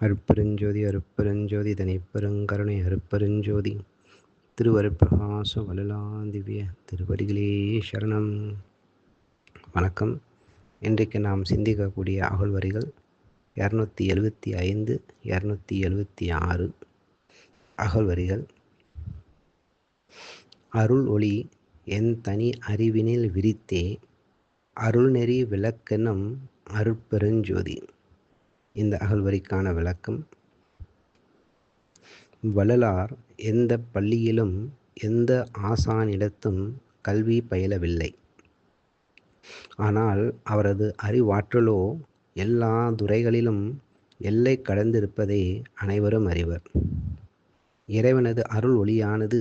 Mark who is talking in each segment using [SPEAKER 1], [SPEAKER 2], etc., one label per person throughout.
[SPEAKER 1] அருட்பெருஞ்சோதி அருட்பெருஞ்சோதி தனிப்பெருங்கருணை அருட்பெருஞ்சோதி திருவருட்பிரகாச வள்ளலாந்திவ்ய திருவடிகளே சரணம். வணக்கம். இன்றைக்கு நாம் சிந்திக்கக்கூடிய அகழ்வரிகள் 275 276 அகழ்வரிகள். அருள் ஒளி என் தனி அறிவினில் விரித்தே அருள்நெறி விளக்கெனும் அருட்பெருஞ்சோதி. இந்த அகழ்வரிக்கான விளக்கம்: வள்ளலார் எந்த பள்ளியிலும் எந்த ஆசானிடத்தும் கல்வி பயிலவில்லை. ஆனால் அவரது அறிவாற்றலோ எல்லா துறைகளிலும் எல்லை கடந்திருப்பதை அனைவரும் அறிவர். இறைவனது அருள் ஒளியானது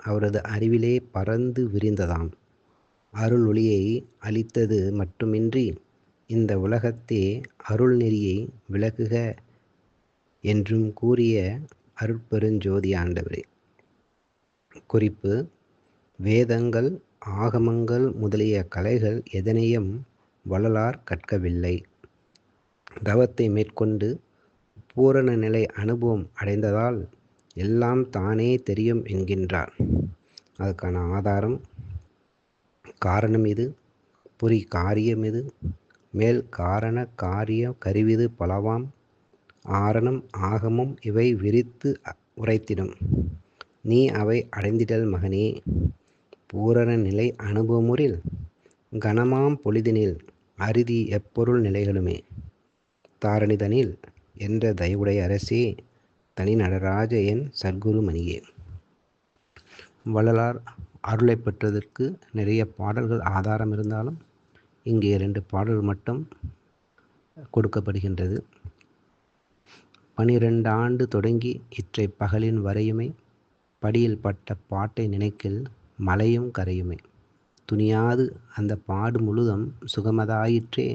[SPEAKER 1] அவரது அறிவிலே பரந்து விரிந்ததாம். அருள் ஒளியை அளித்தது மட்டுமின்றி இந்த உலகத்தே அருள் நெறியை விளக்குக என்றும் கூறிய அருட்பெருஞ்சோதி ஆண்டவரே. குறிப்பு: வேதங்கள், ஆகமங்கள் முதலிய கலைகள் எதனையும் வள்ளலார் கற்கவில்லை. தவத்தை மேற்கொண்டு பூரண நிலை அனுபவம் அடைந்ததால் எல்லாம் தானே தெரியும் என்கின்றார். அதுக்கான ஆதாரம்: காரணம் இது, புரி காரியம் இது, மேல் காரண காரிய கருவிது பலவாம், ஆரணம் ஆகமும் இவை விரித்து உரைத்திடும். நீ அவை அடைந்திடல் மகனே. பூரண நிலை அனுபவமுறில் கனமாம் பொழுதினில் அரிதி எப்பொருள் நிலைகளுமே. தாரணிதனில் என்ற தயவுடைய அரசே, தனி நடராஜ என் சத்குரு மணியே. வள்ளலார் அருளை பெற்றதற்கு நிறைய பாடல்கள் ஆதாரம் இருந்தாலும் இங்கே 2 பாடல்கள் மட்டும் கொடுக்கப்படுகின்றது. 12 ஆண்டு தொடங்கி இற்றை பகலின் வரையுமே, படியில் பட்ட பாட்டை நினைக்கில் மலையும் கரையுமே. துணியாது அந்த பாடு முழுதும் சுகமதாயிற்றே,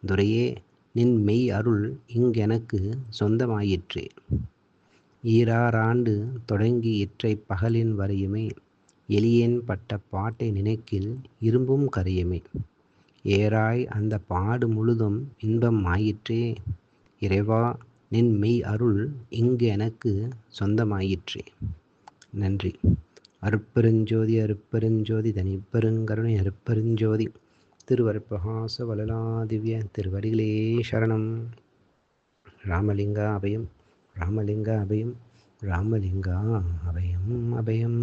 [SPEAKER 1] துரையே நின் மெய் அருள் இங்கெனக்கு சொந்தமாயிற்றே. ஈராறாண்டு தொடங்கி இற்றை பகலின் வரையுமே, எளியேன் பட்ட பாட்டை நினைக்கில் இரும்பும் கரையுமே. ஏராய் அந்த பாடு முழுதும் இன்பம் ஆயிற்றே, இறைவா நின் மெய் அருள் இங்கு எனக்கு சொந்தமாயிற்றே. நன்றி. அருட்பெருஞ்சோதி அருட்பெருஞ்சோதி தனிப்பெருங்கருணை அருட்பெருஞ்சோதி திருவருட்பிரகாச வள்ளலாதிவ்ய திருவடிகளே சரணம். ராமலிங்கா அபயம், ராமலிங்கா அபயம், ராமலிங்கா அபயம் அபயம்.